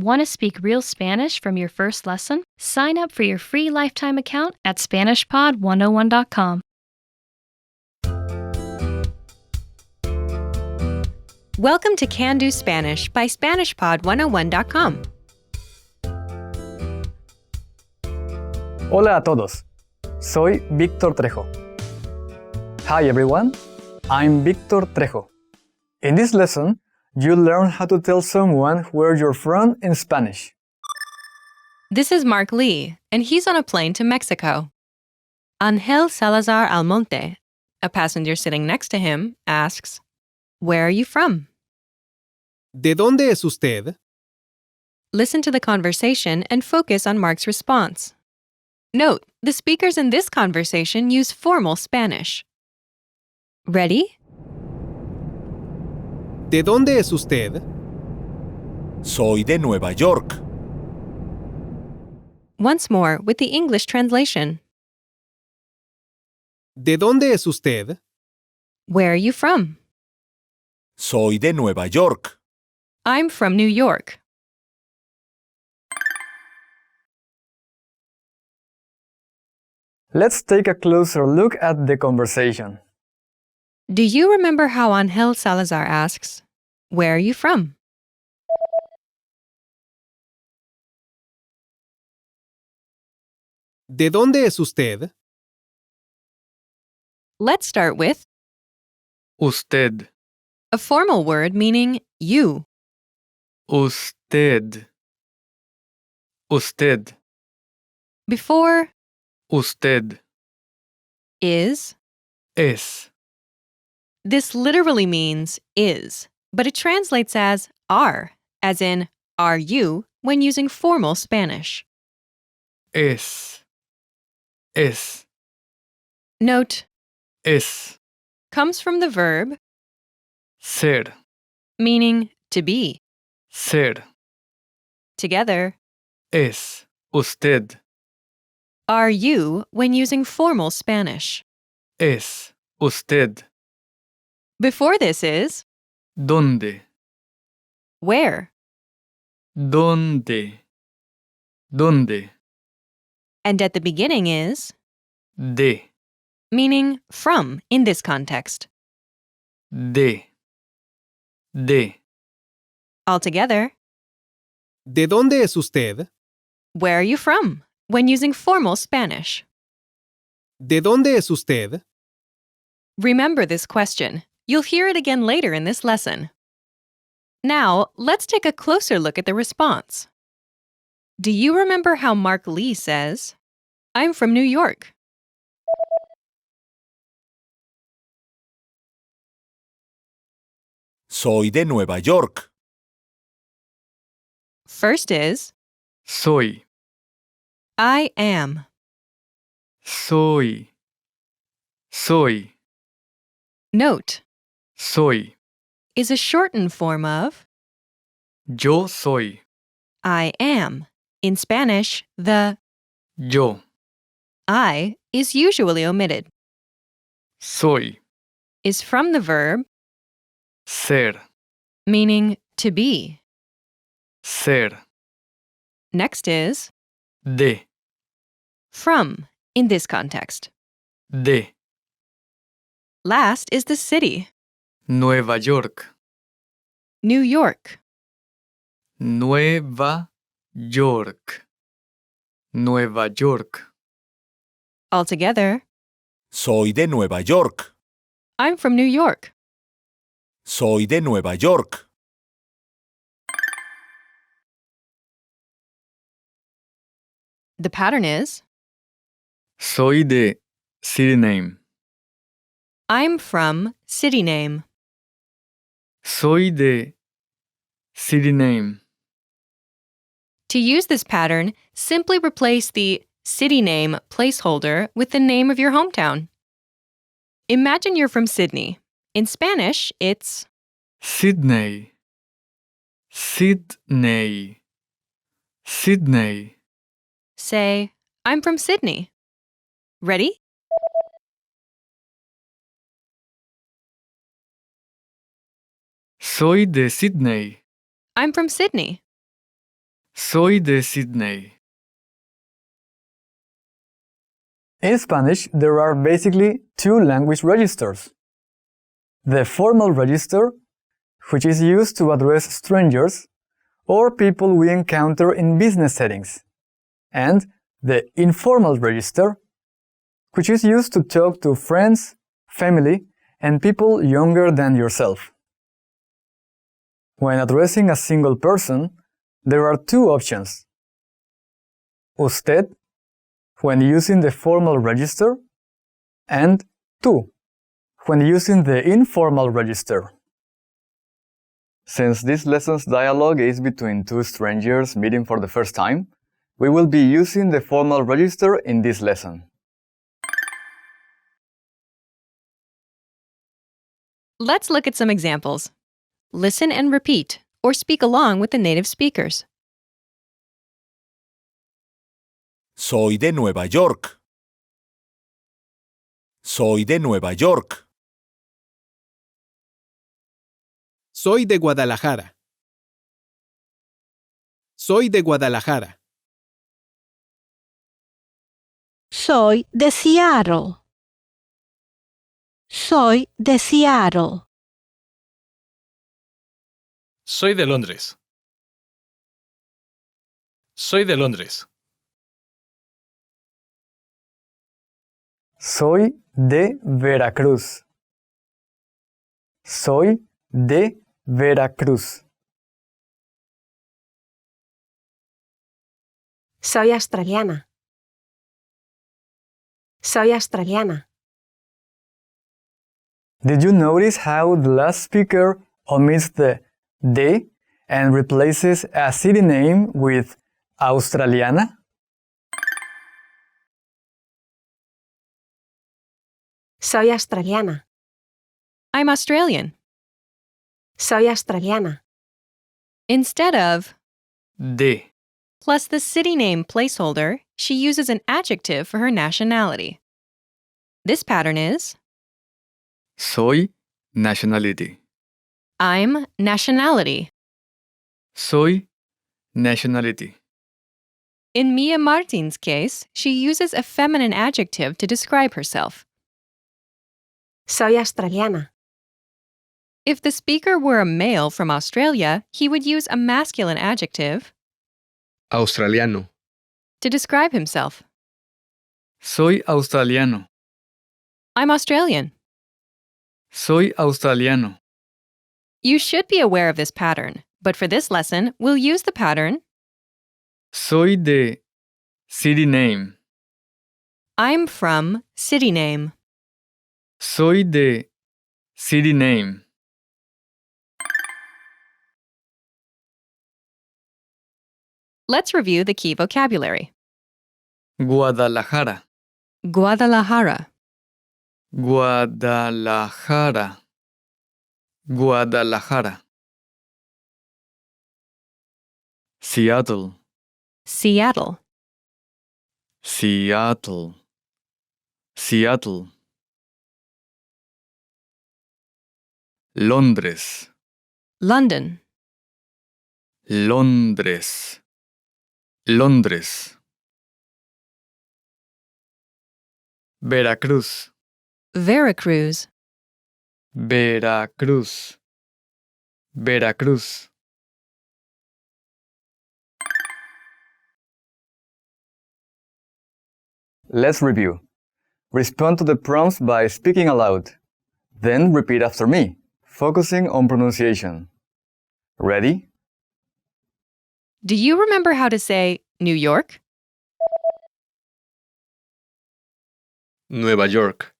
Want to speak real Spanish from your first lesson? Sign up for your free lifetime account at SpanishPod101.com. Welcome to Can Do Spanish by SpanishPod101.com. Hola a todos. Soy Víctor Trejo. Hi everyone. I'm Víctor Trejo. In this lesson, you'll learn how to tell someone where you're from in Spanish. This is Mark Lee, and he's on a plane to Mexico. Angel Salazar Almonte, a passenger sitting next to him, asks, "Where are you from?" ¿De dónde es usted? Listen to the conversation and focus on Mark's response. Note, the speakers in this conversation use formal Spanish. Ready? ¿De dónde es usted? Soy de Nueva York. Once more with the English translation. ¿De dónde es usted? Where are you from? Soy de Nueva York. I'm from New York. Let's take a closer look at the conversation. Do you remember how Angel Salazar asks, "Where are you from?" ¿De dónde es usted? Let's start with Usted. a formal word meaning you. Usted. Usted. Before Usted. is, Es. this literally means is, but it translates as are, as in are you when using formal Spanish. Es. Es. Note, Es. comes from the verb Ser. meaning to be. Ser. Together, Es. Usted. are you when using formal Spanish. Es. Usted. Before this is ¿Dónde? where, ¿Dónde? ¿Dónde? and at the beginning is De. meaning from in this context. De. De. Altogether, ¿De dónde es usted? where are you from when using formal Spanish? ¿De dónde es usted? Remember this question. You'll hear it again later in this lesson. Now, let's take a closer look at the response. Do you remember how Mark Lee says, "I'm from New York"? Soy de Nueva York. First is Soy. I am. Soy. Soy. Note, Soy. is a shortened form of Yo soy. I am. In Spanish, the Yo. I is usually omitted. Soy. Is from the verb Ser. meaning to be. Ser. Next is De. from in this context. De. Last is the city, Nueva York. New York. Nueva York. Nueva York. Altogether, Soy de Nueva York. I'm from New York. Soy de Nueva York. The pattern is Soy de city name. I'm from city name. Soy de city name. To use this pattern, simply replace the city name placeholder with the name of your hometown. Imagine you're from Sydney. In Spanish, it's Sydney. Sydney. Sydney. say, I'm from Sydney. Ready? Soy de Sydney. I'm from Sydney. Soy de Sydney. In Spanish, there are basically two language registers. The formal register, which is used to address strangers or people we encounter in business settings, and the informal register, which is used to talk to friends, family, and people younger than yourself. When addressing a single person, there are two options. Usted, when using the formal register, and tú, when using the informal register. Since this lesson's dialogue is between two strangers meeting for the first time, we will be using the formal register in this lesson. Let's look at some examples. Listen and repeat, or speak along with the native speakers. Soy de Nueva York. Soy de Nueva York. Soy de Guadalajara. Soy de Guadalajara. Soy de Seattle. Soy de Seattle. Soy de Londres. Soy de Londres. Soy de Veracruz. Soy de Veracruz. Soy australiana. Soy australiana. Did you notice how the last speaker omits the de and replaces a city name with australiana? Soy australiana. I'm Australian. Soy australiana. Instead of De. plus the city name placeholder, she uses an adjective for her nationality. This pattern is Soy nationality. I'm nationality. Soy nationality. In Mia Martin's case, she uses a feminine adjective to describe herself. Soy australiana. If the speaker were a male from Australia, he would use a masculine adjective Australiano. to describe himself. Soy australiano. I'm Australian. Soy australiano. You should be aware of this pattern, but for this lesson, we'll use the pattern Soy de city name. I'm from city name. Soy de city name. Let's review the key vocabulary. Guadalajara. Guadalajara, Guadalajara. Guadalajara. Seattle. Seattle, Seattle. Seattle. Londres. London, Londres. Londres. Veracruz. Veracruz, Veracruz. Veracruz. Let's review. Respond to the prompts by speaking aloud. Then repeat after me, focusing on pronunciation. Ready? do you remember how to say New York? Nueva York.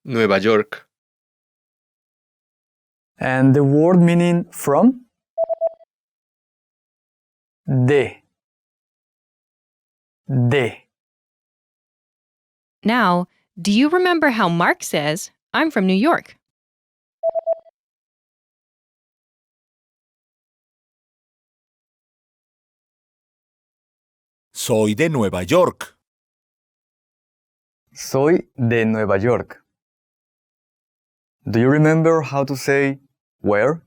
Nueva York. And the word meaning from? De. De. Now, do you remember how Mark says, I'm from New York? Soy de Nueva York. Soy de Nueva York. Do you remember how to say where?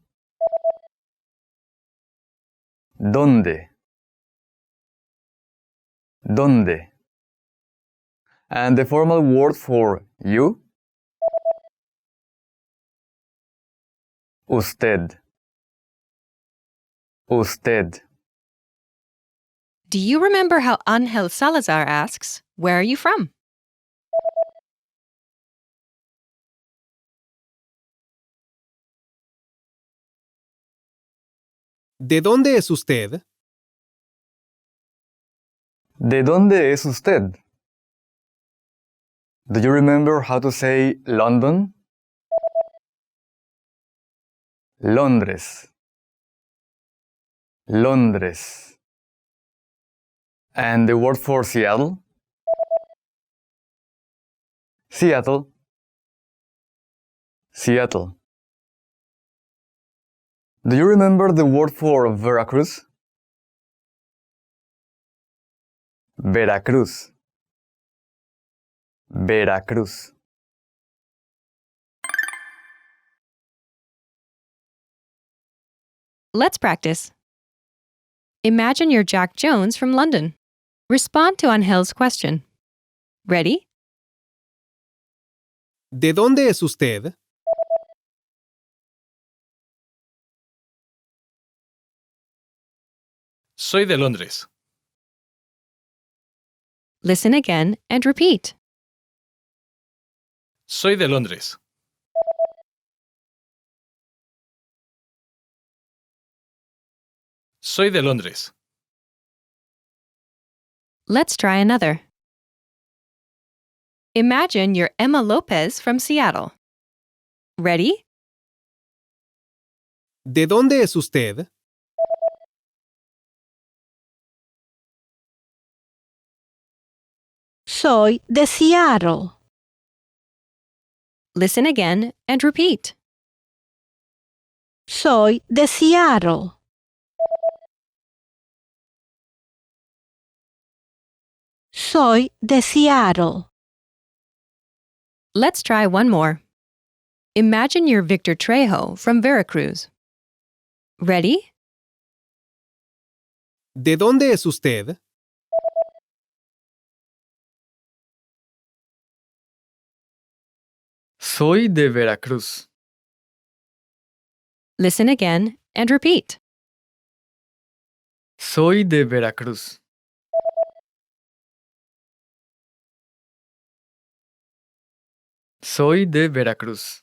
¿Dónde? ¿Dónde? And the formal word for you? Usted. Usted. Do you remember how Angel Salazar asks, "Where are you from?" ¿De dónde es usted? ¿De dónde es usted? Do you remember how to say London? Londres. Londres. And the word for Seattle? Seattle. Seattle. Do you remember the word for Veracruz? Veracruz. Veracruz. Let's practice. Imagine you're Jack Jones from London. Respond to Angel's question. Ready? ¿De dónde es usted? Soy de Londres. Listen again and repeat. Soy de Londres. Soy de Londres. Let's try another. Imagine you're Emma Lopez from Seattle. Ready? ¿De dónde es usted? Soy de Seattle. Listen again and repeat. Soy de Seattle. Soy de Seattle. Let's try one more. Imagine you're Victor Trejo from Veracruz. Ready? ¿De dónde es usted? Soy de Veracruz. Listen again and repeat. Soy de Veracruz. Soy de Veracruz.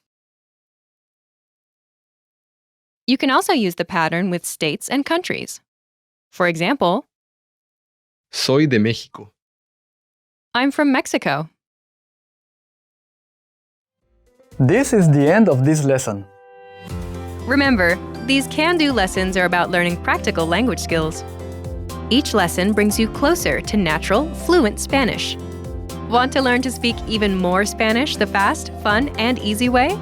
You can also use the pattern with states and countries. For example, Soy de México. I'm from Mexico. This is the end of this lesson. Remember, these can-do lessons are about learning practical language skills. Each lesson brings you closer to natural, fluent Spanish. Want to learn to speak even more Spanish the fast, fun, and easy way?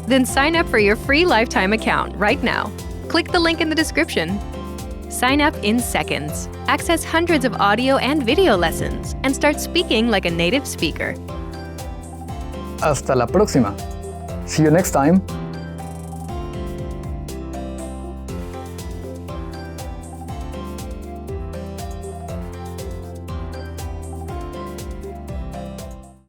Then sign up for your free lifetime account right now. Click the link in the description. Sign up in seconds. Access hundreds of audio and video lessons and start speaking like a native speaker. Hasta la próxima. See you next time.